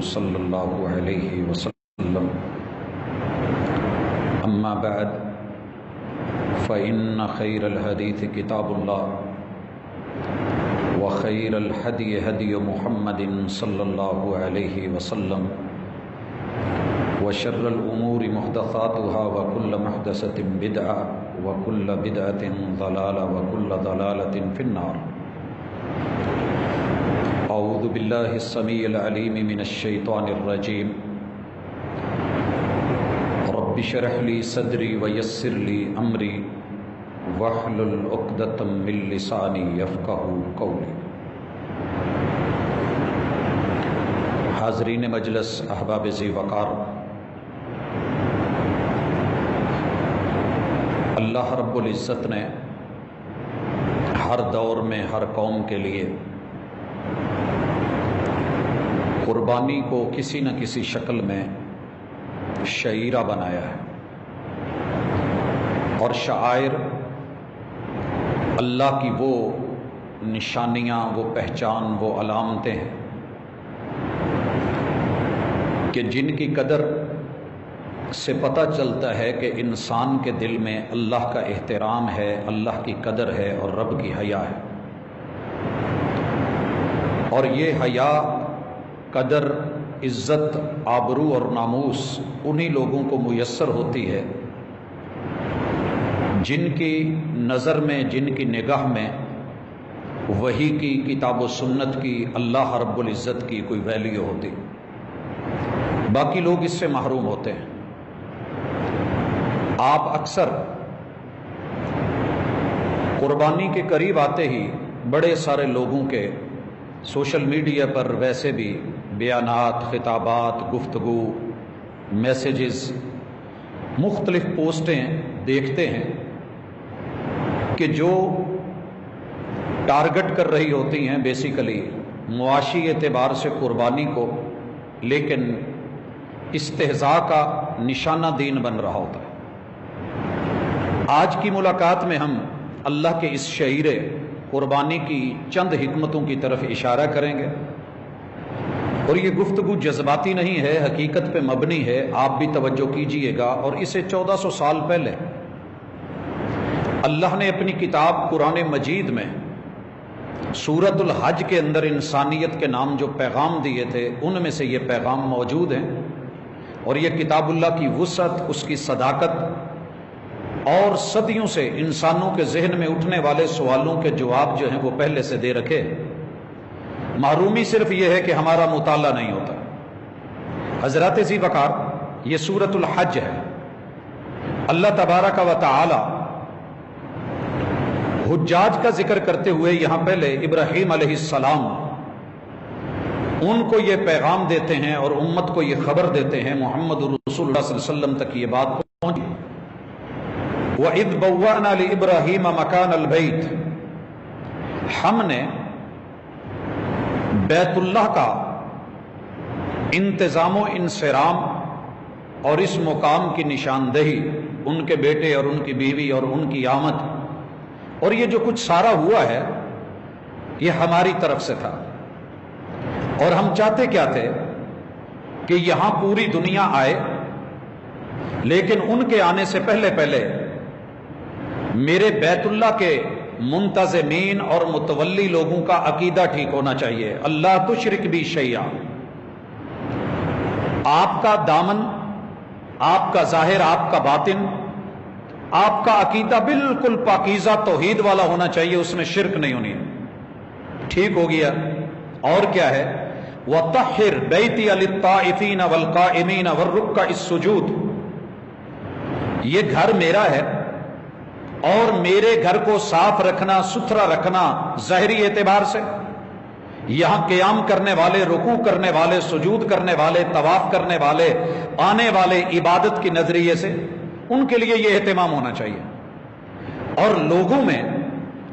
صلی اللہ علیہ وسلم اما بعد فإن خیر الحدیث کتاب اللہ وخیر الہدی ہدی محمد صلی اللہ علیہ وسلم وشر الامور محدثاتها وكل محدثة بدعة وكل بدعة ضلالة وكل ضلالة في النار. اعوذ باللہ السمیع العلیم من الشیطان الرجیم. رب اشرح لی صدری ویسر لی امری واحلل عقدۃ من لسانی یفقہوا قولی. حاضرین مجلس، احباب ذی وقار، اللہ رب العزت نے ہر دور میں ہر قوم کے لیے قربانی کو کسی نہ کسی شکل میں شعیرہ بنایا ہے، اور شعائر اللہ کی وہ نشانیاں، وہ پہچان، وہ علامتیں ہیں کہ جن کی قدر سے پتہ چلتا ہے کہ انسان کے دل میں اللہ کا احترام ہے، اللہ کی قدر ہے اور رب کی حیا ہے. اور یہ حیا، قدر، عزت، آبرو اور ناموس انہی لوگوں کو میسر ہوتی ہے جن کی نظر میں، جن کی نگاہ میں وحی کی، کتاب و سنت کی، اللہ رب العزت کی کوئی ویلیو ہوتی. باقی لوگ اس سے محروم ہوتے ہیں. آپ اکثر قربانی کے قریب آتے ہی بڑے سارے لوگوں کے سوشل میڈیا پر ویسے بھی بیانات، خطابات، گفتگو، میسیجز، مختلف پوسٹیں دیکھتے ہیں کہ جو ٹارگٹ کر رہی ہوتی ہیں بیسیکلی معاشی اعتبار سے قربانی کو، لیکن استہزاء کا نشانہ دین بن رہا ہوتا ہے. آج کی ملاقات میں ہم اللہ کے اس شعیر قربانی کی چند حکمتوں کی طرف اشارہ کریں گے، اور یہ گفتگو جذباتی نہیں ہے، حقیقت پہ مبنی ہے. آپ بھی توجہ کیجئے گا. اور اسے 1400 سال پہلے اللہ نے اپنی کتاب قرآن مجید میں سورۃ الحج کے اندر انسانیت کے نام جو پیغام دیے تھے، ان میں سے یہ پیغام موجود ہیں. اور یہ کتاب اللہ کی وسعت، اس کی صداقت، اور صدیوں سے انسانوں کے ذہن میں اٹھنے والے سوالوں کے جواب جو ہیں وہ پہلے سے دے رکھے. محرومی صرف یہ ہے کہ ہمارا مطالعہ نہیں ہوتا. حضرات ذی وقار، یہ سورۃ الحج ہے. اللہ تبارک و تعالی حجاج کا ذکر کرتے ہوئے یہاں پہلے ابراہیم علیہ السلام ان کو یہ پیغام دیتے ہیں اور امت کو یہ خبر دیتے ہیں، محمد رسول اللہ صلی اللہ علیہ وسلم تک یہ بات پہنچی. وَإِذْ بَوَّأْنَا لِإِبْرَاهِيمَ مَكَانَ الْبَيْتِ، ہم نے بیت اللہ کا انتظام و انصرام اور اس مقام کی نشاندہی، ان کے بیٹے اور ان کی بیوی اور ان کی آمد، اور یہ جو کچھ سارا ہوا ہے یہ ہماری طرف سے تھا. اور ہم چاہتے کیا تھے کہ یہاں پوری دنیا آئے، لیکن ان کے آنے سے پہلے میرے بیت اللہ کے منتظمین اور متولی لوگوں کا عقیدہ ٹھیک ہونا چاہیے. اللہ تشرک بی شیئا، آپ کا دامن، آپ کا ظاہر، آپ کا باطن، آپ کا عقیدہ بالکل پاکیزہ توحید والا ہونا چاہیے، اس میں شرک نہیں ہونی. ٹھیک ہو گیا. اور کیا ہے؟ وَطَهِّرْ بَيْتِيَ لِلطَّائِفِينَ وَالْقَائِمِينَ وَالرُّكَّعِ السُّجُودِ، یہ گھر میرا ہے اور میرے گھر کو صاف رکھنا، ستھرا رکھنا ظاہری اعتبار سے، یہاں قیام کرنے والے، رکوع کرنے والے، سجود کرنے والے، طواف کرنے والے، آنے والے عبادت کے نظریے سے ان کے لیے یہ اہتمام ہونا چاہیے. اور لوگوں میں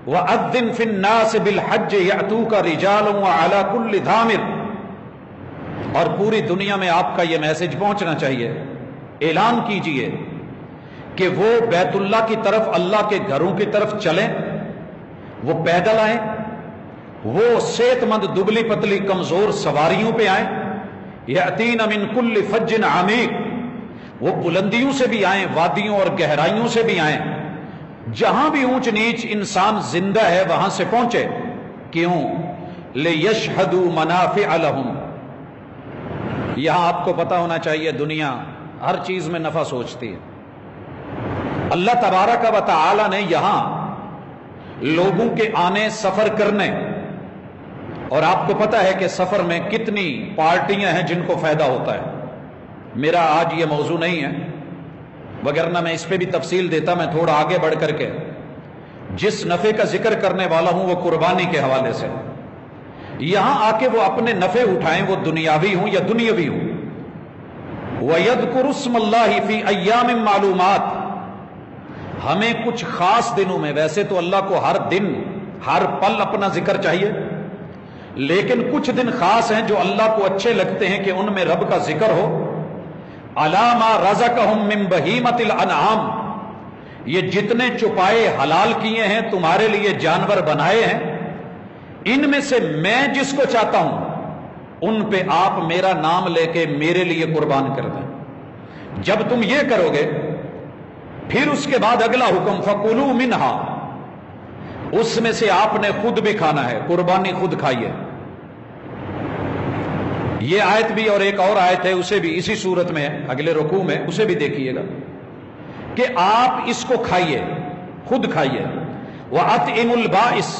وَأَذِّن فِي النَّاسِ بِالْحَجِّ يَأْتُوكَ رِجَالٌ وَعَلَى كُلِّ ضَامِرٍ، اور پوری دنیا میں آپ کا یہ میسج پہنچنا چاہیے. اعلان کیجئے کہ وہ بیت اللہ کی طرف، اللہ کے گھروں کی طرف چلیں، وہ پیدل آئیں، وہ صحت مند دبلی پتلی کمزور سواریوں پہ آئیں، یأتین من کل فج عمیق، وہ بلندیوں سے بھی آئیں، وادیوں اور گہرائیوں سے بھی آئیں، جہاں بھی اونچ نیچ انسان زندہ ہے وہاں سے پہنچے۔ کیوں؟ لِيَشْهَدُوا مَنَافِعَ لَهُمْ۔ یہاں آپ کو پتا ہونا چاہیے دنیا ہر چیز میں نفع سوچتی ہے۔ اللہ تبارک و تعالی نے یہاں لوگوں کے آنے، سفر کرنے، اور آپ کو پتا ہے کہ سفر میں کتنی پارٹیاں ہیں جن کو فائدہ ہوتا ہے۔ میرا آج یہ موضوع نہیں ہے، وگرنہ میں اس پہ بھی تفصیل دیتا، میں تھوڑا آگے بڑھ کر کے جس نفع کا ذکر کرنے والا ہوں وہ قربانی کے حوالے سے۔ یہاں آ کے وہ اپنے نفع اٹھائیں، وہ دنیاوی ہوں یا دنیاوی ہوں۔ وَيَذْكُرُ اسْمَ اللَّهِ فِي أَيَّامٍ مَعْلُومَاتٍ، ہمیں کچھ خاص دنوں میں، ویسے تو اللہ کو ہر دن ہر پل اپنا ذکر چاہیے، لیکن کچھ دن خاص ہیں جو اللہ کو اچھے لگتے ہیں کہ ان میں رب کا ذکر ہو۔ عَلَىٰ مَا رَزَقَهُم مِّن بَهِیمَةِ الْأَنْعَامِ، یہ جتنے چپائے حلال کیے ہیں تمہارے لیے جانور بنائے ہیں، ان میں سے میں جس کو چاہتا ہوں ان پہ آپ میرا نام لے کے میرے لیے قربان کر دیں۔ جب تم یہ کرو گے پھر اس کے بعد اگلا حکم فَكُلُوا مِنْهَا، اس میں سے آپ نے خود بھی کھانا ہے، قربانی خود کھائیے۔ یہ آیت بھی اور ایک اور آیت ہے اسے بھی اسی صورت میں ہے، اگلے رکوع میں، اسے بھی دیکھیے گا کہ آپ اس کو کھائیے، خود کھائیے۔ وَأَطْعِمُوا الْبَائِسَ،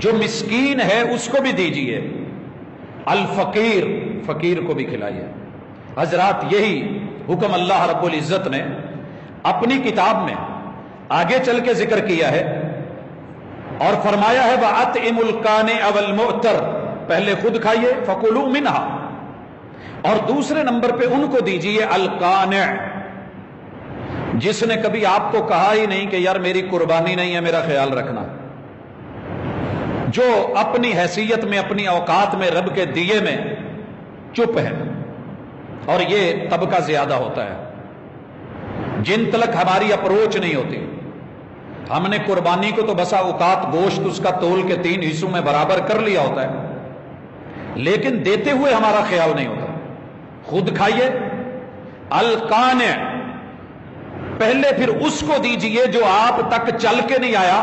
جو مسکین ہے اس کو بھی دیجیے، الفقیر، فقیر کو بھی کھلائیے۔ حضرات یہی حکم اللہ رب العزت نے اپنی کتاب میں آگے چل کے ذکر کیا ہے اور فرمایا ہے وَأَطْعِمُوا الْقَانِعَ وَالْمُعْتَرَ، پہلے خود کھائیے فَكُلُوا مِنْهَا، اور دوسرے نمبر پہ ان کو دیجیے القانع، جس نے کبھی آپ کو کہا ہی نہیں کہ یار میری قربانی نہیں ہے، میرا خیال رکھنا، جو اپنی حیثیت میں، اپنی اوقات میں، رب کے دیے میں چپ ہے، اور یہ طبقہ زیادہ ہوتا ہے جن تلک ہماری اپروچ نہیں ہوتی۔ ہم نے قربانی کو تو بسا اوقات گوشت اس کا تول کے 3 حصوں میں برابر کر لیا ہوتا ہے، لیکن دیتے ہوئے ہمارا خیال نہیں ہوتا۔ خود کھائیے، القانع، پہلے پھر اس کو دیجئے جو آپ تک چل کے نہیں آیا،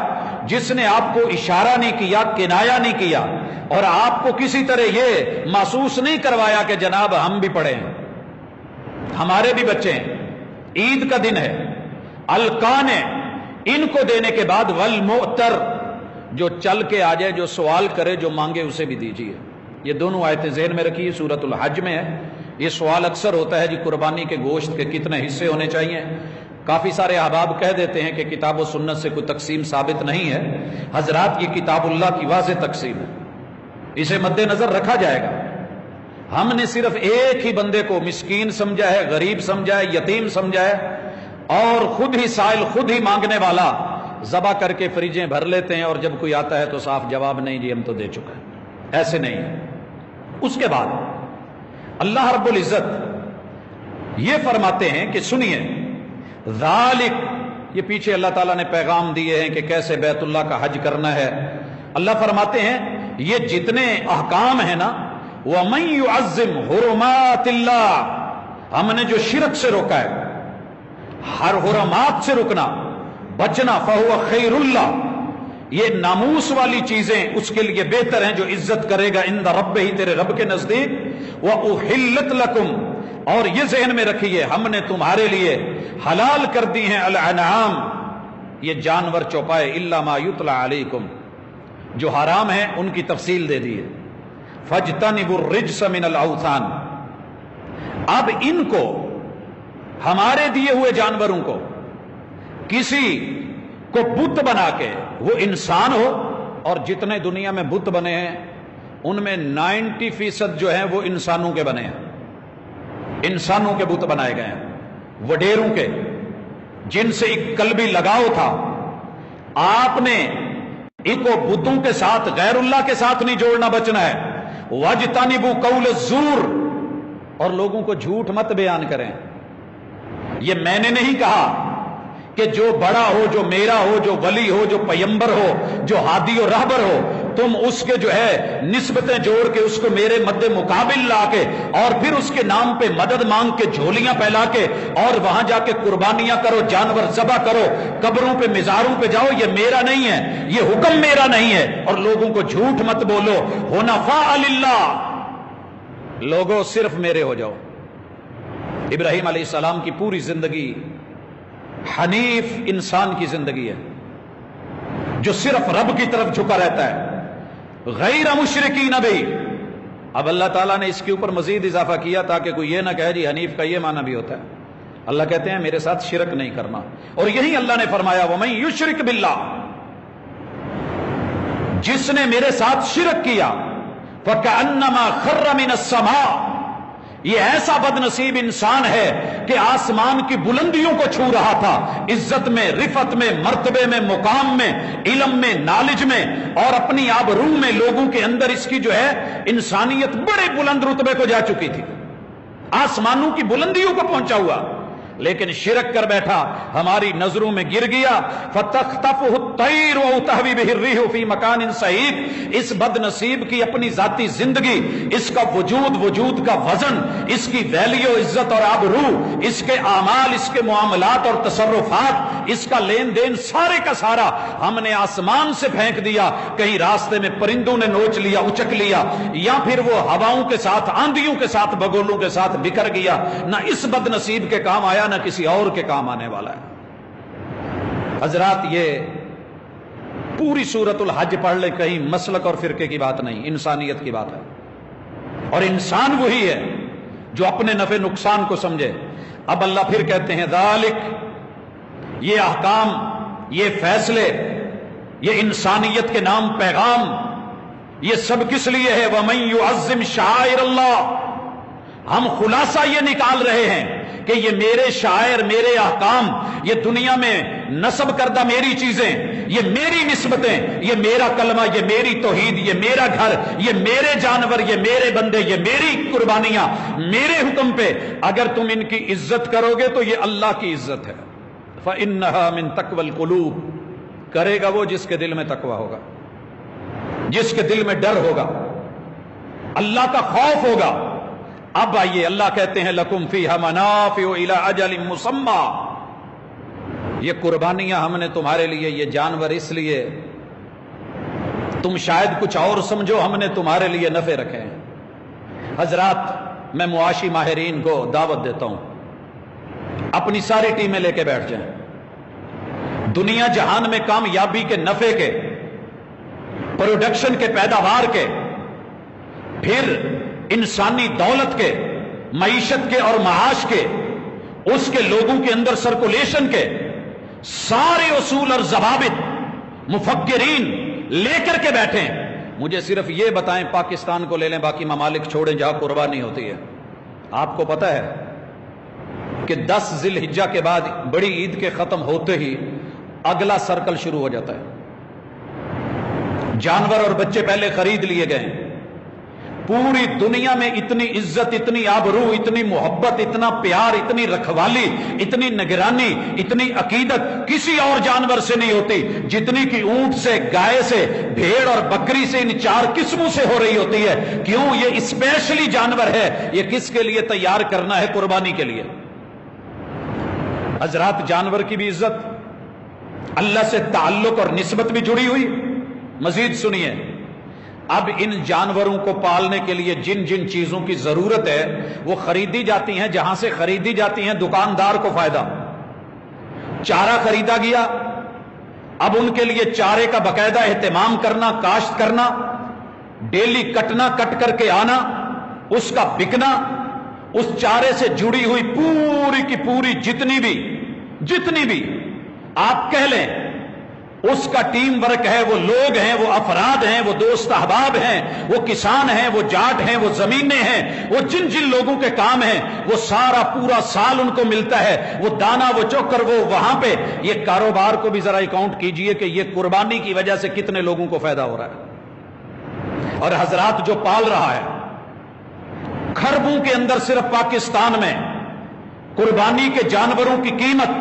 جس نے آپ کو اشارہ نہیں کیا، کنایا نہیں کیا، اور آپ کو کسی طرح یہ محسوس نہیں کروایا کہ جناب ہم بھی پڑھے ہیں، ہمارے بھی بچے ہیں، عید کا دن ہے۔ القانع، ان کو دینے کے بعد والمعتر، جو چل کے آ جائے، جو سوال کرے، جو مانگے اسے بھی دیجیے۔ یہ دونوں آیتیں ذہن میں رکھیے، سورۃ الحج میں ہے۔ یہ سوال اکثر ہوتا ہے جی قربانی کے گوشت کے کتنے حصے ہونے چاہیے۔ کافی سارے احباب کہہ دیتے ہیں کہ کتاب و سنت سے کوئی تقسیم ثابت نہیں ہے۔ حضرات یہ کتاب اللہ کی واضح تقسیم ہے، اسے مد نظر رکھا جائے گا۔ ہم نے صرف ایک ہی بندے کو مسکین سمجھا ہے، غریب سمجھا ہے، یتیم سمجھا ہے، اور خود ہی سائل، خود ہی مانگنے والا ذبح کر کے فریجیں بھر لیتے ہیں، اور جب کوئی آتا ہے تو صاف جواب نہیں جی ہم تو دے چکے ہیں، ایسے نہیں۔ اس کے بعد اللہ رب العزت یہ فرماتے ہیں کہ سنیے، ذالک، یہ پیچھے اللہ تعالیٰ نے پیغام دیے ہیں کہ کیسے بیت اللہ کا حج کرنا ہے۔ اللہ فرماتے ہیں یہ جتنے احکام ہیں نا، وَمَن يُعَظِّمْ حُرُمَاتِ اللَّهِ، ہم نے جو شرک سے روکا ہے، ہر حرمات سے رکنا، بچنا، فَهُوَ خَيْرُ اللَّهِ، یہ ناموس والی چیزیں اس کے لیے بہتر ہیں جو عزت کرے گا عند ربہ، تیرے رب کے نزدیک۔ وَأُحِلَّتْ لَكُمْ، اور یہ ذہن میں رکھیے ہم نے تمہارے لیے حلال کر دی ہیں الانعام، یہ جانور چوپائے، الا ما یتلی علیکم، جو حرام ہیں ان کی تفصیل دے دی ہے۔ فاجتنبوا الرجس من الاوثان، اب ان کو، ہمارے دیے ہوئے جانوروں کو، کسی کو بت بنا کے، وہ انسان ہو، اور جتنے دنیا میں بت بنے ہیں ان میں 90% جو ہیں وہ انسانوں کے بنے ہیں، انسانوں کے بت بنائے گئے ہیں، وڈیروں کے، جن سے ایک قلبی لگاؤ تھا۔ آپ نے ان کو بتوں کے ساتھ، غیر اللہ کے ساتھ نہیں جوڑنا، بچنا ہے۔ وَاجْتَنِبُوا قَوْلَ الزُّورِ، اور لوگوں کو جھوٹ مت بیان کریں۔ یہ میں نے نہیں کہا کہ جو بڑا ہو، جو میرا ہو، جو ولی ہو، جو پیمبر ہو، جو ہادی و رہبر ہو، تم اس کے جو ہے نسبتیں جوڑ کے اس کو میرے مد مقابل لا کے اور پھر اس کے نام پہ مدد مانگ کے جھولیاں پھیلا کے اور وہاں جا کے قربانیاں کرو، جانور ذبح کرو، قبروں پہ مزاروں پہ جاؤ، یہ میرا نہیں ہے، یہ حکم میرا نہیں ہے، اور لوگوں کو جھوٹ مت بولو، حنفاء للہ، لوگوں صرف میرے ہو جاؤ۔ ابراہیم علیہ السلام کی پوری زندگی حنیف انسان کی زندگی ہے، جو صرف رب کی طرف جھکا رہتا ہے، غیر مشرکین بھی۔ اب اللہ تعالیٰ نے اس کے اوپر مزید اضافہ کیا تاکہ کوئی یہ نہ کہے جی حنیف کا یہ معنی بھی ہوتا ہے۔ اللہ کہتے ہیں میرے ساتھ شرک نہیں کرنا، اور یہی اللہ نے فرمایا وَمَن یشرک باللہ، جس نے میرے ساتھ شرک کیا فَكَأَنَّمَا خَرَّ مِنَ السَّمَاءِ، یہ ایسا بد نصیب انسان ہے کہ آسمان کی بلندیوں کو چھو رہا تھا، عزت میں، رفعت میں، مرتبے میں، مقام میں، علم میں، نالج میں، اور اپنی آبرو میں لوگوں کے اندر اس کی جو ہے انسانیت بڑے بلند رتبے کو جا چکی تھی، آسمانوں کی بلندیوں کو پہنچا ہوا، لیکن شرک کر بیٹھا، ہماری نظروں میں گر گیا۔ فَتَخْطَفُهُ الطَّيْرُ أَوْ تَهْوِي بِهِ الرِّيحُ فِي مَكَانٍ سَعِيدٍ، اس بد نصیب کی اپنی ذاتی زندگی، اس کا وجود کا وزن، اس کی ویلیو، عزت اور آبرو، اس کے اعمال، اس کے معاملات اور تصرفات، اس کا لین دین سارے کا سارا ہم نے آسمان سے پھینک دیا، کہیں راستے میں پرندوں نے نوچ لیا، اچک لیا، یا پھر وہ ہواؤں کے ساتھ، آندھیوں کے ساتھ، بگولوں کے ساتھ بکھر گیا، نہ اس بد نصیب کے کام آیا نہ کسی اور کے کام آنے والا ہے۔ حضرات یہ پوری سورۃ الحج پڑھ لے، کہیں مسلک اور فرقے کی بات نہیں، انسانیت کی بات ہے، اور انسان وہی ہے جو اپنے نفع نقصان کو سمجھے۔ اب اللہ پھر کہتے ہیں ذالک، یہ احکام، یہ فیصلے، یہ انسانیت کے نام پیغام، یہ سب کس لیے ہے؟ وَمَن يُعَظِّمْ شَعَائِرَ اللَّهِ، ہم خلاصہ یہ نکال رہے ہیں کہ یہ میرے شاعر، میرے احکام، یہ دنیا میں نصب کردہ میری چیزیں، یہ میری نسبتیں، یہ میرا کلمہ، یہ میری توحید، یہ میرا گھر، یہ میرے جانور، یہ میرے بندے، یہ میری قربانیاں، میرے حکم پہ اگر تم ان کی عزت کرو گے تو یہ اللہ کی عزت ہے۔ فَإِنَّهَا مِن تَقْوَى الْقُلُوبِ، کرے گا وہ جس کے دل میں تقویٰ ہوگا، جس کے دل میں ڈر ہوگا، اللہ کا خوف ہوگا۔ اب آئیے اللہ کہتے ہیں لکم فیہا منافع الی اجل مسمی، یہ قربانیاں ہم نے تمہارے لیے، یہ جانور اس لیے، تم شاید کچھ اور سمجھو، ہم نے تمہارے لیے نفع رکھے ہیں۔ حضرات میں معاشی ماہرین کو دعوت دیتا ہوں، اپنی ساری ٹیمیں لے کے بیٹھ جائیں، دنیا جہان میں کامیابی کے، نفع کے، پروڈکشن کے، پیداوار کے، پھر انسانی دولت کے، معیشت کے اور معاش کے، اس کے لوگوں کے اندر سرکولیشن کے سارے اصول اور ضوابط مفکرین لے کر کے بیٹھیں۔ مجھے صرف یہ بتائیں، پاکستان کو لے لیں، باقی ممالک چھوڑیں جہاں قربانی ہوتی ہے، آپ کو پتہ ہے کہ 10 ذی الحجہ کے بعد بڑی عید کے ختم ہوتے ہی اگلا سرکل شروع ہو جاتا ہے، جانور اور بچے پہلے خرید لیے گئے، پوری دنیا میں اتنی عزت، اتنی آبرو، اتنی محبت، اتنا پیار، اتنی رکھوالی، اتنی نگرانی، اتنی عقیدت کسی اور جانور سے نہیں ہوتی جتنی کہ اونٹ سے، گائے سے، بھیڑ اور بکری سے، ان 4 قسموں سے ہو رہی ہوتی ہے۔ کیوں؟ یہ اسپیشلی جانور ہے، یہ کس کے لیے تیار کرنا ہے؟ قربانی کے لیے۔ حضرات جانور کی بھی عزت، اللہ سے تعلق اور نسبت بھی جڑی ہوئی۔ مزید سنیے، اب ان جانوروں کو پالنے کے لیے جن جن چیزوں کی ضرورت ہے وہ خریدی جاتی ہیں، جہاں سے خریدی جاتی ہیں دکاندار کو فائدہ۔ چارہ خریدا گیا، اب ان کے لیے چارے کا باقاعدہ اہتمام کرنا، کاشت کرنا، ڈیلی کٹنا، کٹ کر کے آنا، اس کا بکنا، اس چارے سے جڑی ہوئی پوری کی پوری جتنی بھی آپ کہہ لیں اس کا ٹیم ورک ہے، وہ لوگ ہیں، وہ افراد ہیں، وہ دوست احباب ہیں، وہ کسان ہیں، وہ جاٹ ہیں، وہ زمینیں ہیں، وہ جن جن لوگوں کے کام ہیں، وہ سارا پورا سال ان کو ملتا ہے، وہ دانا، وہ چوکر، وہ وہاں پہ۔ یہ کاروبار کو بھی ذرا اکاؤنٹ کیجئے کہ یہ قربانی کی وجہ سے کتنے لوگوں کو فائدہ ہو رہا ہے۔ اور حضرات جو پال رہا ہے، کھربوں کے اندر صرف پاکستان میں قربانی کے جانوروں کی قیمت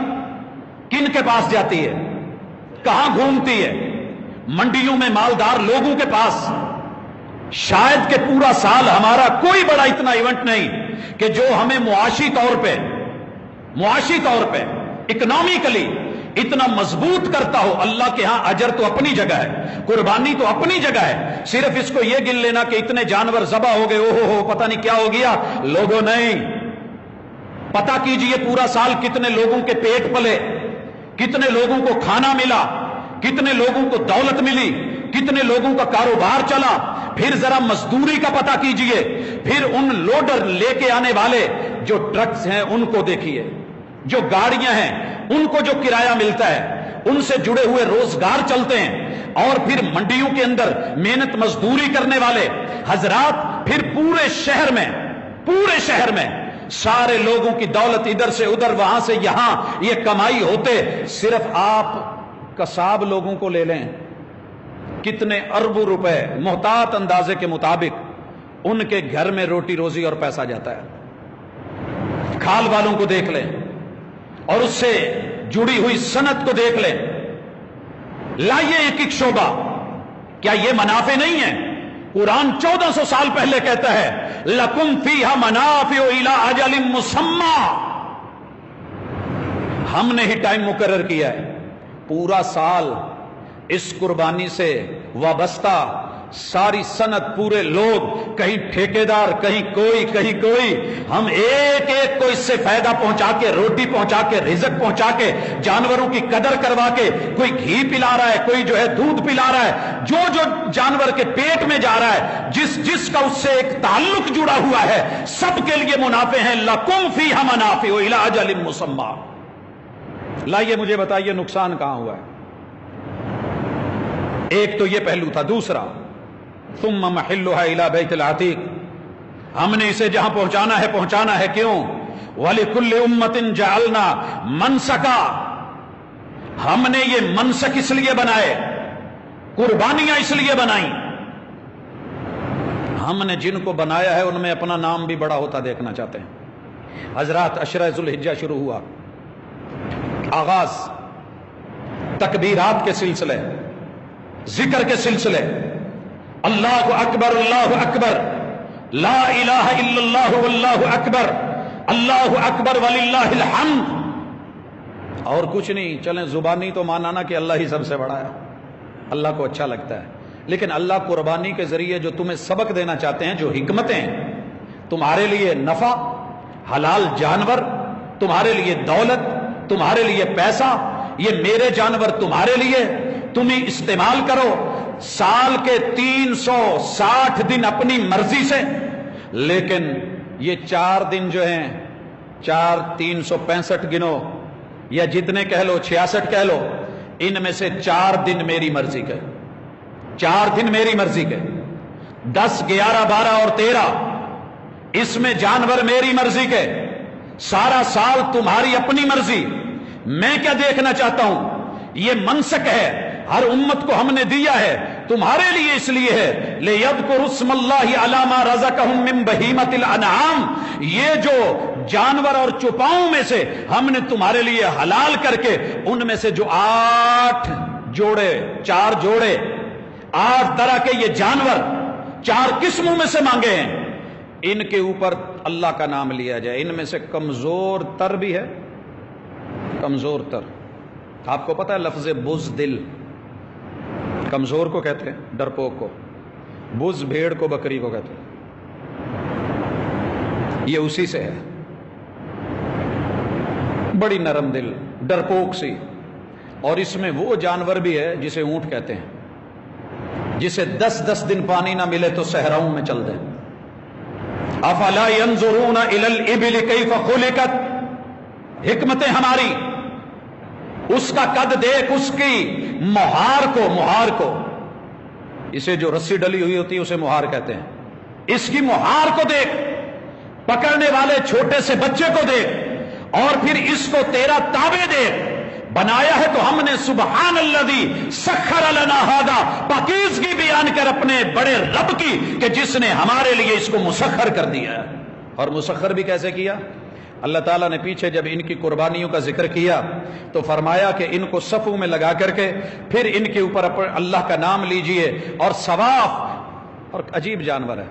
کن کے پاس جاتی ہے؟ کہاں گھومتی ہے؟ منڈیوں میں مالدار لوگوں کے پاس شاید کہ پورا سال ہمارا کوئی بڑا اتنا ایونٹ نہیں کہ جو ہمیں معاشی طور پہ اکنامکلی اتنا مضبوط کرتا ہو. اللہ کے ہاں اجر تو اپنی جگہ ہے, قربانی تو اپنی جگہ ہے. صرف اس کو یہ گن لینا کہ اتنے جانور ذبح ہو گئے, او پتہ نہیں کیا ہو گیا, لوگوں نہیں. پتہ کیجئے پورا سال کتنے لوگوں کے پیٹ پلے, کتنے لوگوں کو کھانا ملا, کتنے لوگوں کو دولت ملی, کتنے لوگوں کا کاروبار چلا. پھر ذرا مزدوری کا پتہ کیجئے, پھر ان لوڈر لے کے آنے والے جو ٹرکس ہیں ان کو دیکھیے, جو گاڑیاں ہیں ان کو جو کرایہ ملتا ہے, ان سے جڑے ہوئے روزگار چلتے ہیں, اور پھر منڈیوں کے اندر محنت مزدوری کرنے والے حضرات, پھر پورے شہر میں سارے لوگوں کی دولت ادھر سے ادھر وہاں سے یہاں یہ کمائی ہوتے. صرف آپ کساب لوگوں کو لے لیں, کتنے اربوں روپے محتاط اندازے کے مطابق ان کے گھر میں روٹی روزی اور پیسہ جاتا ہے. کھال والوں کو دیکھ لیں اور اس سے جڑی ہوئی صنعت کو دیکھ لیں. لائیے ایک شعبہ, کیا یہ منافع نہیں ہے؟ قرآن 1400 سال پہلے کہتا ہے لَكُمْ فِيهَا مَنَافِعُ إِلَىٰ أَجَلٍ مُّسَمًّى. ہم نے ہی ٹائم مقرر کیا ہے, پورا سال اس قربانی سے وابستہ ساری صنعت, پورے لوگ, کہیں ٹھیکیدار, کہیں کوئی, ہم ایک کو اس سے فائدہ پہنچا کے, روٹی پہنچا کے, رزق پہنچا کے, جانوروں کی قدر کروا کے, کوئی گھی پلا رہا ہے, کوئی جو ہے دودھ پلا رہا ہے, جو جانور کے پیٹ میں جا رہا ہے, جس کا اس سے ایک تعلق جڑا ہوا ہے, سب کے لیے منافع ہیں. لَكُمْ فِيهَا مَنَافِعُ إِلَىٰ أَجَلٍ مُّسَمًّى. لائیے مجھے بتائیے نقصان کہاں ہوا ہے؟ ایک تو یہ پہلو تھا. دوسرا ثم محلها الى بیت العتیق, ہم نے اسے جہاں پہنچانا ہے. کیوں؟ وَلِكُلِّ أُمَّةٍ جَعَلْنَا مَنْسَكًا, ہم نے یہ منسک اس لیے بنائے, قربانیاں اس لیے بنائیں. ہم نے جن کو بنایا ہے ان میں اپنا نام بھی بڑا ہوتا دیکھنا چاہتے ہیں. حضرات عشرہ ذوالحجہ شروع ہوا, آغاز تکبیرات کے سلسلے, ذکر کے سلسلے, اللہ اکبر لا الہ الا اللہ واللہ اکبر, اللہ اکبر وللہ الحمد. اور کچھ نہیں. چلیں زبانی تو ماننا کہ اللہ ہی سب سے بڑا ہے, اللہ کو اچھا لگتا ہے, لیکن اللہ قربانی کے ذریعے جو تمہیں سبق دینا چاہتے ہیں, جو حکمتیں, تمہارے لیے نفع, حلال جانور, تمہارے لیے دولت, تمہارے لیے پیسہ, یہ میرے جانور تمہارے لیے, تمہیں استعمال کرو. سال کے 360 دن اپنی مرضی سے, لیکن یہ 4 دن جو ہیں, 365 گنو یا جتنے کہہ لو, 66 کہہ لو, ان میں سے 4 دن میری مرضی کے, 4 دن میری مرضی کے, 10, 11, 12 اور 13 اس میں جانور میری مرضی کے, سارا سال تمہاری اپنی مرضی. میں کیا دیکھنا چاہتا ہوں؟ یہ منسک ہے, ہر امت کو ہم نے دیا ہے, تمہارے لیے اس لیے ہے لِيَذْكُرُوا اسْمَ اللَّهِ عَلَىٰ مَا رَزَقَهُم مِّن بَهِيمَةِ الْأَنْعَامِ. یہ جو جانور اور چوپاؤں میں سے ہم نے تمہارے لیے حلال کر کے, ان میں سے جو 8 جوڑے, 4 جوڑے, 8 طرح کے یہ جانور 4 قسموں میں سے مانگے ہیں, ان کے اوپر اللہ کا نام لیا جائے. ان میں سے کمزور تر بھی ہے, کمزور تر. آپ کو پتا ہے لفظ بزدل کمزور کو کہتے ہیں, ڈرپوک کو. بز بھیڑ کو, بکری کو کہتے ہیں. یہ اسی سے ہے, بڑی نرم دل, ڈرپوک سی. اور اس میں وہ جانور بھی ہے جسے اونٹ کہتے ہیں, جسے 10 دن پانی نہ ملے تو صحراؤں میں چل دیں. افلا ينظرون الى الابل كيف خلقت, حکمتیں ہماری, اس کا قد دیکھ, اس کی مہار کو, اسے جو رسی ڈلی ہوئی ہوتی ہے اسے مہار کہتے ہیں, اس کی مہار کو دیکھ, پکڑنے والے چھوٹے سے بچے کو دیکھ, اور پھر اس کو تیرا تابع دیکھ. بنایا ہے تو ہم نے سبحان الذی سخر لنا ھذا, پاکیزگی بیان کر اپنے بڑے رب کی کہ جس نے ہمارے لیے اس کو مسخر کر دیا ہے. اور مسخر بھی کیسے کیا؟ اللہ تعالیٰ نے پیچھے جب ان کی قربانیوں کا ذکر کیا تو فرمایا کہ ان کو صفوں میں لگا کر کے پھر ان کے اوپر اللہ کا نام لیجئے اور ثواب، اور عجیب جانور ہے،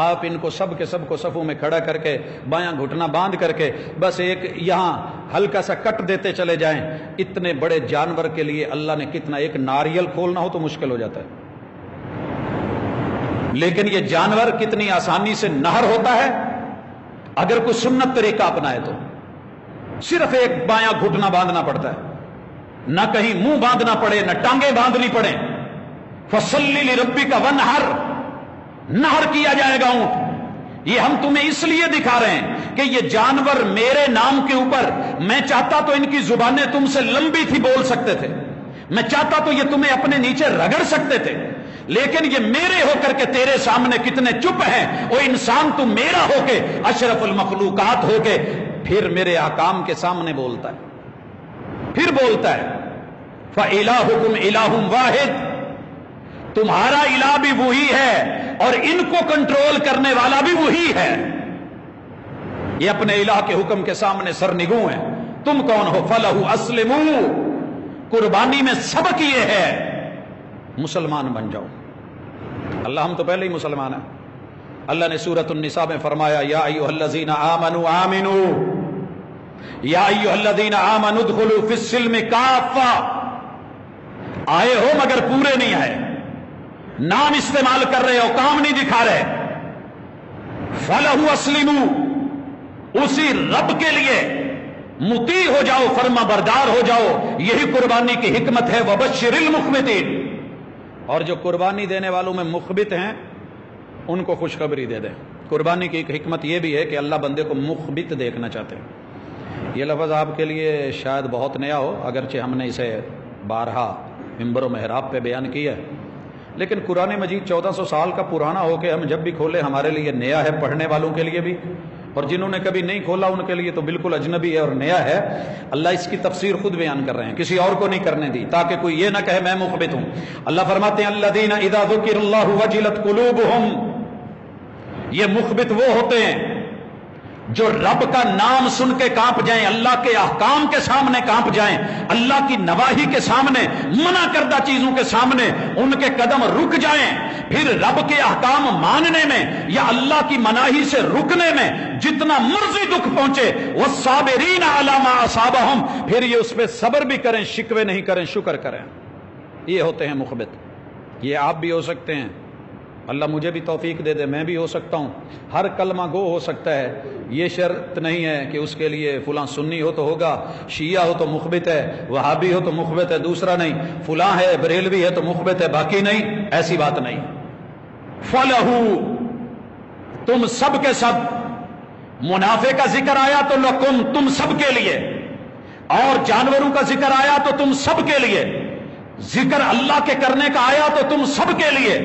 آپ ان کو سب کے سب کو صفوں میں کھڑا کر کے بایاں گھٹنا باندھ کر کے بس ایک یہاں ہلکا سا کٹ دیتے چلے جائیں، اتنے بڑے جانور کے لیے اللہ نے کتنا، ایک ناریل کھولنا ہو تو مشکل ہو جاتا ہے، لیکن یہ جانور کتنی آسانی سے نہر ہوتا ہے اگر کوئی سنت طریقہ اپنائے تو، صرف ایک بایاں گھٹنا باندھنا پڑتا ہے، نہ کہیں منہ باندھنا پڑے نہ ٹانگیں باندھنی پڑے، فصلی لربک ونحر، نہر کیا جائے گا اونٹ۔ یہ ہم تمہیں اس لیے دکھا رہے ہیں کہ یہ جانور میرے نام کے اوپر، میں چاہتا تو ان کی زبانیں تم سے لمبی تھی، بول سکتے تھے، میں چاہتا تو یہ تمہیں اپنے نیچے رگڑ سکتے تھے، لیکن یہ میرے ہو کر کے تیرے سامنے کتنے چپ ہیں۔ وہ انسان تو میرا ہو کے، اشرف المخلوقات ہو کے، پھر میرے احکام کے سامنے بولتا ہے، پھر بولتا ہے فَإِلَٰهُكُمْ إِلَٰهٌ وَاحِدٌ، تمہارا الہ بھی وہی ہے اور ان کو کنٹرول کرنے والا بھی وہی ہے۔ یہ اپنے الہ کے حکم کے سامنے سرنگوں ہیں، تم کون ہو؟ فَلَهُ أَسْلِمُوا، قربانی میں سبق یہ ہے مسلمان بن جاؤ۔ اللہ ہم تو پہلے ہی مسلمان ہیں، اللہ نے سورۃ النساء میں فرمایا یا ایھا الذین آمنوا آمنوا، یا ایھا الذین آمنوا ادخلوا فی السلم کافہ، آئے ہو مگر پورے نہیں آئے، نام استعمال کر رہے ہو، کام نہیں دکھا رہے۔ فَلَهُ أَسْلِمُوا، اسی رب کے لیے مطیع ہو جاؤ، فرما بردار ہو جاؤ، یہی قربانی کی حکمت ہے۔ وَبَشِّرِ الْمُخْبِتِينَ، اور جو قربانی دینے والوں میں مخبت ہیں ان کو خوشخبری دے دیں۔ قربانی کی ایک حکمت یہ بھی ہے کہ اللہ بندے کو مخبت دیکھنا چاہتے ہیں۔ یہ لفظ آپ کے لیے شاید بہت نیا ہو، اگرچہ ہم نے اسے بارہا منبر و محراب پہ بیان کیا ہے، لیکن قرآن مجید 1400 سال کا پرانا ہو کے ہم جب بھی کھولے ہمارے لیے نیا ہے، پڑھنے والوں کے لیے بھی، اور جنہوں نے کبھی نہیں کھولا ان کے لیے تو بالکل اجنبی ہے اور نیا ہے۔ اللہ اس کی تفسیر خود بیان کر رہے ہیں، کسی اور کو نہیں کرنے دی، تاکہ کوئی یہ نہ کہے میں مخبت ہوں۔ اللہ فرماتے ہیں الذین اذا ذکر اللہ وجلت قلوبہم، یہ مخبت وہ ہوتے ہیں جو رب کا نام سن کے کانپ جائیں، اللہ کے احکام کے سامنے کانپ جائیں، اللہ کی نواہی کے سامنے، منع کردہ چیزوں کے سامنے ان کے قدم رک جائیں، پھر رب کے احکام ماننے میں یا اللہ کی مناہی سے رکنے میں جتنا مرضی دکھ پہنچے، والصابرین علی ما اصابہم، پھر یہ اس پہ صبر بھی کریں، شکوے نہیں کریں، شکر کریں۔ یہ ہوتے ہیں مخبت۔ یہ آپ بھی ہو سکتے ہیں، اللہ مجھے بھی توفیق دے دے، میں بھی ہو سکتا ہوں، ہر کلمہ گو ہو سکتا ہے، یہ شرط نہیں ہے کہ اس کے لیے فلاں سنی ہو تو ہوگا، شیعہ ہو تو مخبت ہے، وہابی ہو تو مخبت ہے، دوسرا نہیں، فلاں ہے بریلوی ہے تو مخبت ہے، باقی نہیں، ایسی بات نہیں۔ فَلَهُ، تم سب کے سب، منافع کا ذکر آیا تو لکم، تم سب کے لیے، اور جانوروں کا ذکر آیا تو تم سب کے لیے، ذکر اللہ کے کرنے کا آیا تو تم سب کے لیے۔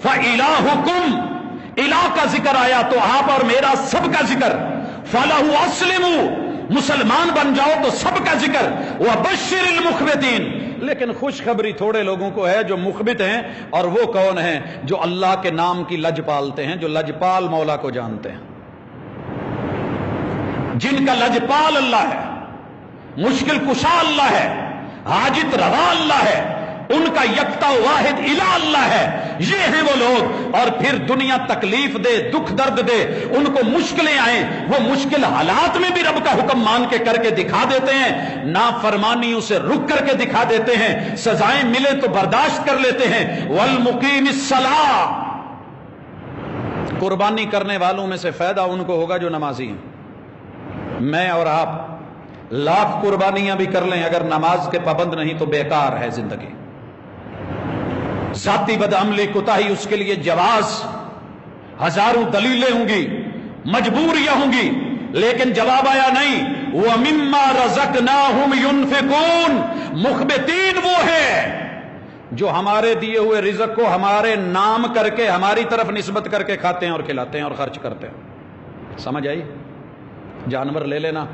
فَإِلَٰهُكُمْ، الہ کا ذکر آیا تو آپ اور میرا سب کا ذکر۔ فَلَهُ أَسْلِمُوا، مسلمان بن جاؤ تو سب کا ذکر۔ وَبَشِّرِ الْمُخْبِتِينَ، لیکن خوشخبری تھوڑے لوگوں کو ہے جو مخبت ہیں، اور وہ کون ہیں؟ جو اللہ کے نام کی لج پالتے ہیں، جو لجپال مولا کو جانتے ہیں، جن کا لجپال اللہ ہے، مشکل کشا اللہ ہے، حاجت روا اللہ ہے، ان کا یکتا واحد الہ اللہ ہے، یہ ہیں وہ لوگ۔ اور پھر دنیا تکلیف دے، دکھ درد دے، ان کو مشکلیں آئیں، وہ مشکل حالات میں بھی رب کا حکم مان کے کر کے دکھا دیتے ہیں، نافرمانیوں سے رک کر کے دکھا دیتے ہیں، سزائیں ملے تو برداشت کر لیتے ہیں۔ والمقیم الصلاۃ، قربانی کرنے والوں میں سے فائدہ ان کو ہوگا جو نمازی ہیں۔ میں اور آپ لاکھ قربانیاں بھی کر لیں، اگر نماز کے پابند نہیں تو بیکار ہے زندگی۔ ذاتی بدعملی کوتاہی، اس کے لیے جواز، ہزاروں دلیلیں ہوں گی، مجبوریاں ہوں گی، لیکن جواب آیا نہیں۔ وَمِمَّا رَزَقْنَاهُمْ يُنْفِقُونَ، مخبتین وہ ہے جو ہمارے دیے ہوئے رزق کو ہمارے نام کر کے، ہماری طرف نسبت کر کے کھاتے ہیں اور کھلاتے ہیں اور خرچ کرتے ہیں۔ سمجھ آئی؟ جانور لے لینا،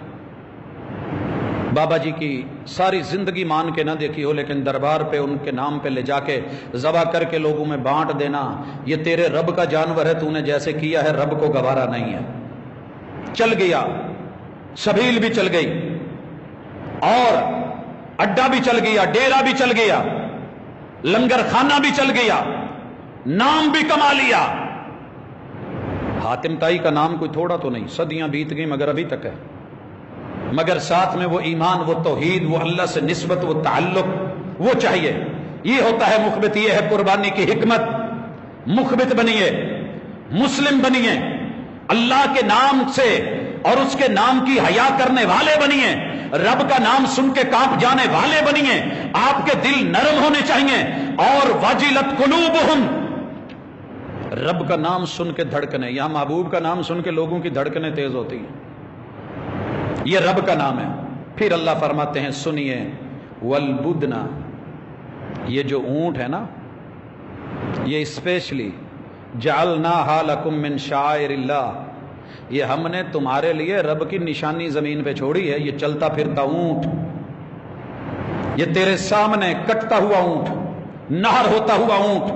بابا جی کی ساری زندگی مان کے نہ دیکھی ہو، لیکن دربار پہ ان کے نام پہ لے جا کے ذبح کر کے لوگوں میں بانٹ دینا، یہ تیرے رب کا جانور ہے، تو نے جیسے کیا ہے رب کو گوارا نہیں ہے۔ چل گیا سبیل بھی چل گئی اور اڈا بھی چل گیا، ڈیرا بھی چل گیا، لنگر خانہ بھی چل گیا، نام بھی کما لیا۔ حاتم طائی کا نام کوئی تھوڑا تو نہیں، صدیاں بیت گئی مگر ابھی تک ہے، مگر ساتھ میں وہ ایمان، وہ توحید، وہ اللہ سے نسبت، وہ تعلق، وہ چاہیے۔ یہ ہوتا ہے مخبت، یہ ہے قربانی کی حکمت۔ مخبت بنیے، مسلم بنیے، اللہ کے نام سے اور اس کے نام کی حیا کرنے والے بنیے، رب کا نام سن کے کانپ جانے والے بنیے۔ آپ کے دل نرم ہونے چاہیے، اور وجلت قلوبہم، رب کا نام سن کے دھڑکنے، یا محبوب کا نام سن کے لوگوں کی دھڑکنیں تیز ہوتی ہیں، یہ رب کا نام ہے۔ پھر اللہ فرماتے ہیں سنیے، والبدنا، یہ جو اونٹ ہے نا، یہ اسپیشلی جعلناہا لکم من شعائر اللہ، یہ ہم نے تمہارے لیے رب کی نشانی زمین پہ چھوڑی ہے۔ یہ چلتا پھرتا اونٹ، یہ تیرے سامنے کٹتا ہوا اونٹ، نہر ہوتا ہوا اونٹ،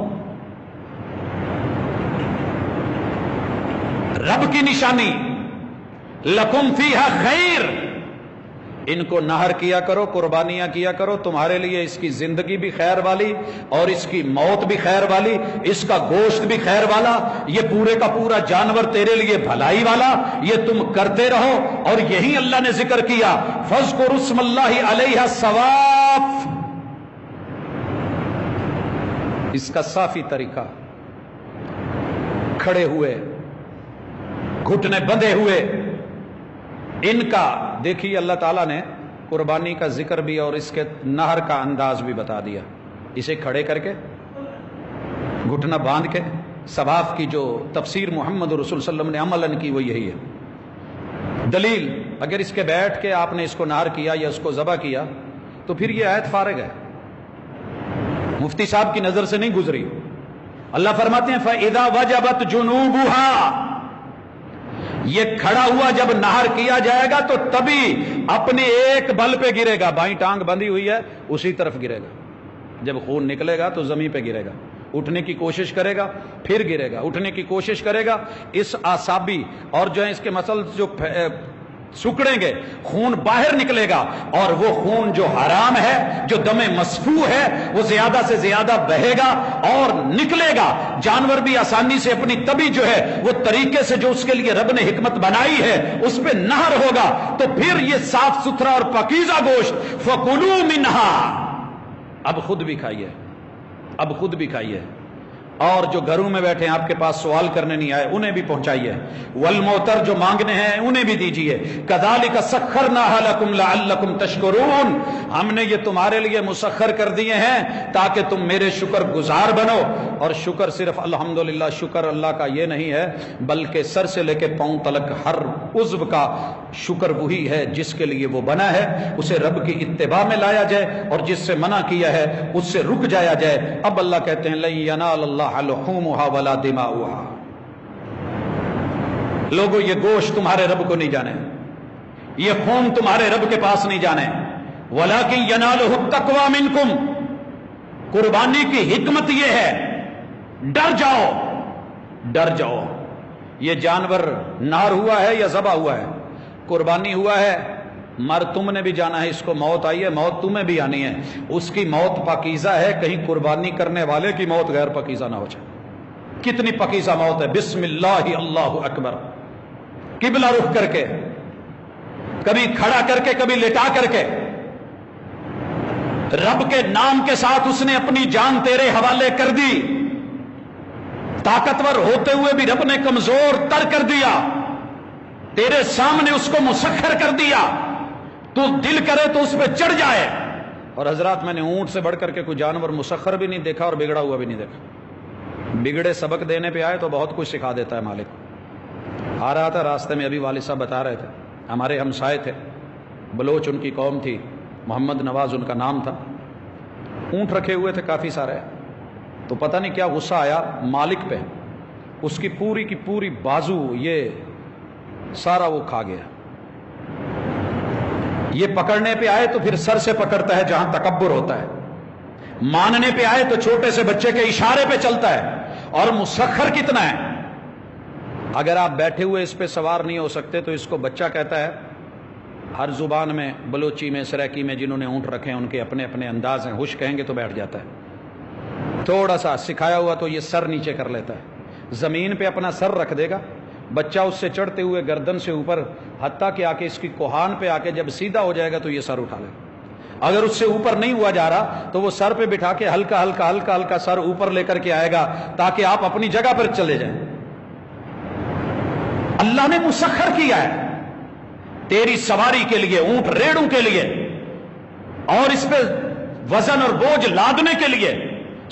رب کی نشانی۔ لکم فیہا خیر، ان کو نہر کیا کرو، قربانیاں کیا کرو، تمہارے لیے اس کی زندگی بھی خیر والی اور اس کی موت بھی خیر والی، اس کا گوشت بھی خیر والا، یہ پورے کا پورا جانور تیرے لیے بھلائی والا، یہ تم کرتے رہو۔ اور یہی اللہ نے ذکر کیا، فاذکروا اسم اللہ علیہا صواف، اس کا صافی طریقہ، کھڑے ہوئے، گھٹنے بندھے ہوئے، ان کا دیکھیے اللہ تعالیٰ نے قربانی کا ذکر بھی اور اس کے نہر کا انداز بھی بتا دیا۔ اسے کھڑے کر کے، گھٹنا باندھ کے، صواف کی جو تفسیر محمد رسول صلی اللہ علیہ وسلم نے عملاً کی وہ یہی ہے۔ دلیل، اگر اس کے بیٹھ کے آپ نے اس کو نہر کیا یا اس کو ذبح کیا تو پھر یہ آیت فارغ ہے، مفتی صاحب کی نظر سے نہیں گزری۔ اللہ فرماتے ہیں فَإِذَا وَجَبَتْ جُنُوبُهَا، یہ کھڑا ہوا جب نہر کیا جائے گا تو تبھی اپنے ایک بل پہ گرے گا، بائیں ٹانگ بندھی ہوئی ہے اسی طرف گرے گا، جب خون نکلے گا تو زمین پہ گرے گا، اٹھنے کی کوشش کرے گا پھر گرے گا، اٹھنے کی کوشش کرے گا، اس اعصابی اور جو ہے اس کے مسل جو سکڑیں گے، خون باہر نکلے گا، اور وہ خون جو حرام ہے، جو دم مسفوح ہے، وہ زیادہ سے زیادہ بہے گا اور نکلے گا۔ جانور بھی آسانی سے اپنی طبی جو ہے وہ طریقے سے جو اس کے لیے رب نے حکمت بنائی ہے اس پہ نہر ہوگا، تو پھر یہ صاف ستھرا اور پاکیزہ گوشت، فَكُلُوا مِنْهَا، اب خود بھی کھائیے، اب خود بھی کھائیے، اور جو گھروں میں بیٹھے ہیں آپ کے پاس سوال کرنے نہیں آئے انہیں بھی پہنچائیے، والموتر جو مانگنے ہیں انہیں بھی دیجیے۔ کذالک سخرناھا لکم لعلکم تشکرون، ہم نے یہ تمہارے لیے مسخر کر دیے ہیں تاکہ تم میرے شکر گزار بنو۔ اور شکر صرف الحمدللہ شکر اللہ کا یہ نہیں ہے، بلکہ سر سے لے کے پاؤں تلک ہر عضو کا شکر وہی ہے جس کے لیے وہ بنا ہے، اسے رب کی اتباع میں لایا جائے اور جس سے منع کیا ہے اس سے رک جایا جائے۔ اب اللہ کہتے ہیں لن ینال اللہ لحومها ولا دماؤها، لوگوں یہ گوشت تمہارے رب کو نہیں جانے، یہ خون تمہارے رب کے پاس نہیں جانے، ولکن ینالہ التقوی منکم، قربانی کی حکمت یہ ہے ڈر جاؤ، ڈر جاؤ۔ یہ جانور نہر ہوا ہے یا ذبح ہوا ہے، قربانی ہوا ہے، مر تم نے بھی جانا ہے، اس کو موت آئی ہے، موت تمہیں بھی آنی ہے، اس کی موت پاکیزہ ہے، کہیں قربانی کرنے والے کی موت غیر پاکیزہ نہ ہو جائے۔ کتنی پاکیزہ موت ہے، بسم اللہ اللہ اکبر، قبلہ رخ کر کے، کبھی کھڑا کر کے کبھی لٹا کر کے، رب کے نام کے ساتھ اس نے اپنی جان تیرے حوالے کر دی، طاقتور ہوتے ہوئے بھی رب نے کمزور تر کر دیا، تیرے سامنے اس کو مسخر کر دیا، تو دل کرے تو اس پہ چڑھ جائے۔ اور حضرات میں نے اونٹ سے بڑھ کر کے کوئی جانور مسخر بھی نہیں دیکھا اور بگڑا ہوا بھی نہیں دیکھا۔ بگڑے سبق دینے پہ آئے تو بہت کچھ سکھا دیتا ہے مالک۔ آ رہا تھا راستے میں، ابھی والد صاحب بتا رہے تھے، ہمارے ہمسائے تھے، بلوچ ان کی قوم تھی، محمد نواز ان کا نام تھا، اونٹ رکھے ہوئے تھے کافی سارے، تو پتہ نہیں کیا غصہ آیا مالک پہ، اس کی پوری بازو یہ سارا وہ کھا گیا۔ یہ پکڑنے پہ آئے تو پھر سر سے پکڑتا ہے جہاں تکبر ہوتا ہے، ماننے پہ آئے تو چھوٹے سے بچے کے اشارے پہ چلتا ہے، اور مسخر کتنا ہے۔ اگر آپ بیٹھے ہوئے اس پہ سوار نہیں ہو سکتے تو اس کو بچہ کہتا ہے، ہر زبان میں، بلوچی میں، سرائکی میں جنہوں نے اونٹ رکھے ہیں ان کے اپنے اپنے انداز ہیں. ہوش کہیں گے تو بیٹھ جاتا ہے، تھوڑا سا سکھایا ہوا تو یہ سر نیچے کر لیتا ہے، زمین پہ اپنا سر رکھ دے گا، بچہ اس سے چڑھتے ہوئے گردن سے اوپر حتیٰ کہ آ کے اس کی کوہان پہ آ کے جب سیدھا ہو جائے گا تو یہ سر اٹھا لے گا. اگر اس سے اوپر نہیں ہوا جا رہا تو وہ سر پہ بٹھا کے ہلکا ہلکا ہلکا ہلکا سر اوپر لے کر کے آئے گا تاکہ آپ اپنی جگہ پر چلے جائیں. اللہ نے مسخر کیا ہے تیری سواری کے لیے، اونٹ ریڑوں کے لیے، اور اس پہ وزن اور بوجھ لادنے کے لیے،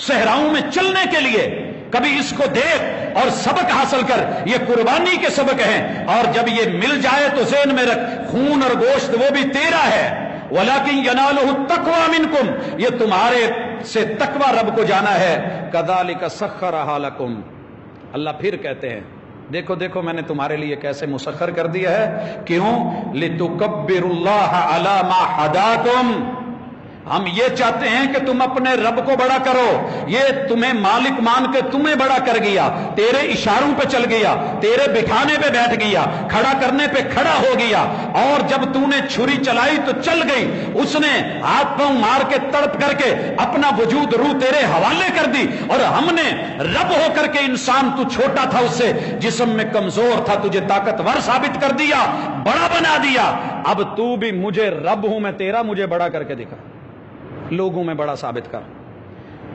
صحراؤں میں چلنے کے لیے. کبھی اس کو دیکھ اور سبق حاصل کر، یہ قربانی کے سبق ہیں. اور جب یہ مل جائے تو ذہن میں رکھ، خون اور گوشت وہ بھی تیرا ہے. وَلَكِنْ يَنَالُهُ التَّقْوَى مِنْكُمْ، یہ تمہارے سے تقوی رب کو جانا ہے. كَذَلِكَ سَخَّرَهَا لَكُمْ، اللہ پھر کہتے ہیں دیکھو دیکھو میں نے تمہارے لیے کیسے مسخر کر دیا ہے. کیوں؟ لِتُكَبِّرُوا اللَّهَ عَلَى مَا هَدَاكُمْ، ہم یہ چاہتے ہیں کہ تم اپنے رب کو بڑا کرو. یہ تمہیں مالک مان کے تمہیں بڑا کر گیا، تیرے اشاروں پہ چل گیا، تیرے بٹھانے پہ بیٹھ گیا، کھڑا کرنے پہ کھڑا ہو گیا. اور جب تو نے چھری چلائی تو چل گئی، اس نے ہاتھ پاؤں مار کے تڑپ کر کے اپنا وجود روح تیرے حوالے کر دی. اور ہم نے رب ہو کر کے، انسان تو چھوٹا تھا، اس سے جسم میں کمزور تھا، تجھے طاقتور ثابت کر دیا، بڑا بنا دیا. اب تو بھی مجھے رب ہوں میں تیرا، مجھے بڑا کر کے دکھا، لوگوں میں بڑا ثابت کر.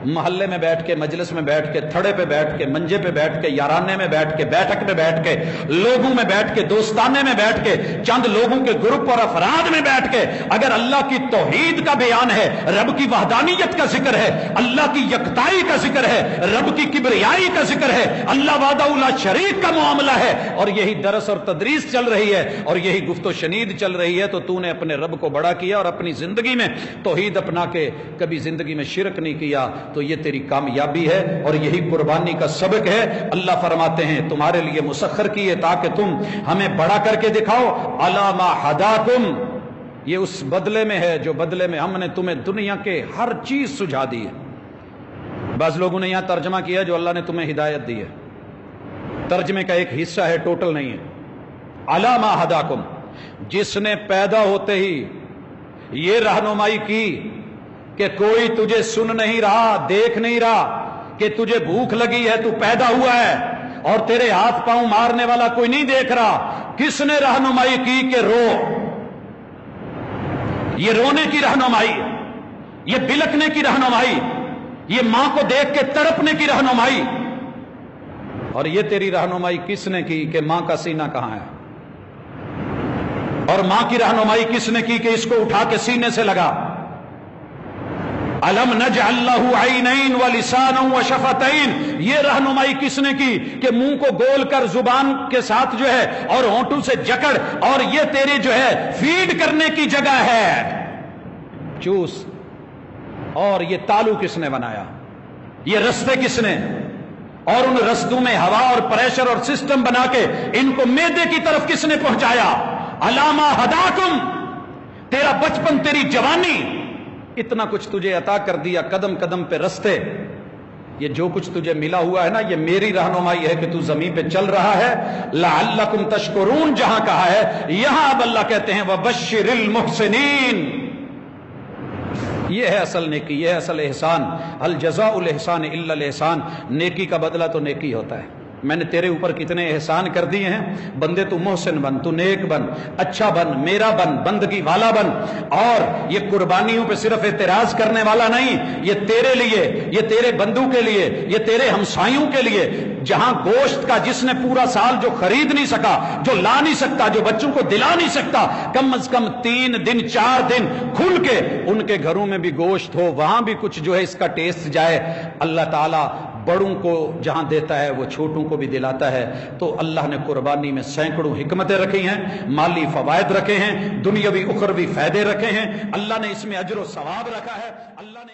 محلے میں بیٹھ کے، مجلس میں بیٹھ کے، تھڑے پہ بیٹھ کے، منجے پہ بیٹھ کے، یارانے میں بیٹھ کے، بیٹھک میں بیٹھ کے، لوگوں میں بیٹھ کے، دوستانے میں بیٹھ کے، چند لوگوں کے گروپ اور افراد میں بیٹھ کے اگر اللہ کی توحید کا بیان ہے، رب کی وحدانیت کا ذکر ہے، اللہ کی یکتائی کا ذکر ہے، رب کی کبریائی کا ذکر ہے، اللہ وحدہ لا شریک کا معاملہ ہے، اور یہی درس اور تدریس چل رہی ہے اور یہی گفت و شنید چل رہی ہے، تو نے اپنے رب کو بڑا کیا اور اپنی زندگی میں توحید اپنا کے کبھی زندگی میں شرک نہیں کیا، تو یہ تیری کامیابی ہے اور یہی قربانی کا سبق ہے. اللہ فرماتے ہیں تمہارے لیے مسخر کیے تاکہ تم ہمیں بڑا کر کے دکھاؤ. علی ما ہداکم، یہ اس بدلے میں ہے جو بدلے میں ہم نے تمہیں دنیا کے ہر چیز سجھا دی ہے. بعض لوگوں نے یہاں ترجمہ کیا جو اللہ نے تمہیں ہدایت دی ہے، ترجمے کا ایک حصہ ہے، ٹوٹل نہیں ہے. علی ما ہداکم، جس نے پیدا ہوتے ہی یہ رہنمائی کی کہ کوئی تجھے سن نہیں رہا، دیکھ نہیں رہا، کہ تجھے بھوک لگی ہے، تو پیدا ہوا ہے اور تیرے ہاتھ پاؤں مارنے والا کوئی نہیں دیکھ رہا. کس نے رہنمائی کی کہ رو؟ یہ رونے کی رہنمائی، یہ بلکنے کی رہنمائی، یہ ماں کو دیکھ کے تڑپنے کی رہنمائی. اور یہ تیری رہنمائی کس نے کی کہ ماں کا سینہ کہاں ہے؟ اور ماں کی رہنمائی کس نے کی کہ اس کو اٹھا کے سینے سے لگا؟ الم نجعل له عینین ولسانا وشفتین، یہ رہنمائی کس نے کی کہ منہ کو گول کر زبان کے ساتھ جو ہے اور ہونٹوں سے جکڑ، اور یہ تیرے جو ہے فیڈ کرنے کی جگہ ہے، چوس. اور یہ تالو کس نے بنایا؟ یہ رستے کس نے؟ اور ان رستوں میں ہوا اور پریشر اور سسٹم بنا کے ان کو معدے کی طرف کس نے پہنچایا؟ علامہ ہداکم، تیرا بچپن، تیری جوانی، اتنا کچھ تجھے عطا کر دیا، قدم قدم پہ رستے. یہ جو کچھ تجھے ملا ہوا ہے نا، یہ میری رہنمائی ہے کہ تو زمین پہ چل رہا ہے. لعلکم تشکرون جہاں کہا ہے، یہاں اب اللہ کہتے ہیں وبشر المحسنین. یہ ہے اصل نیکی، یہ ہے اصل احسان. هل جزاء الاحسان الا الاحسان، نیکی کا بدلہ تو نیکی ہوتا ہے. میں نے تیرے اوپر کتنے احسان کر دیے ہیں، بندے تو محسن بن، تو نیک بن، اچھا بن، میرا بن، بندگی والا بن. اور یہ قربانیوں پہ صرف اعتراض کرنے والا نہیں، یہ تیرے لیے، یہ تیرے بندوں کے لیے، یہ تیرے ہمسایوں کے لیے. جہاں گوشت کا جس نے پورا سال جو خرید نہیں سکا، جو لا نہیں سکتا، جو بچوں کو دلا نہیں سکتا، کم از کم 3 دن 4 دن کھل کے ان کے گھروں میں بھی گوشت ہو، وہاں بھی کچھ جو ہے اس کا ٹیسٹ جائے. اللہ تعالیٰ بڑوں کو جہاں دیتا ہے وہ چھوٹوں کو بھی دلاتا ہے. تو اللہ نے قربانی میں سینکڑوں حکمتیں رکھی ہیں، مالی فوائد رکھے ہیں، دنیاوی اخروی فائدے رکھے ہیں. اللہ نے اس میں اجر و ثواب رکھا ہے. اللہ نے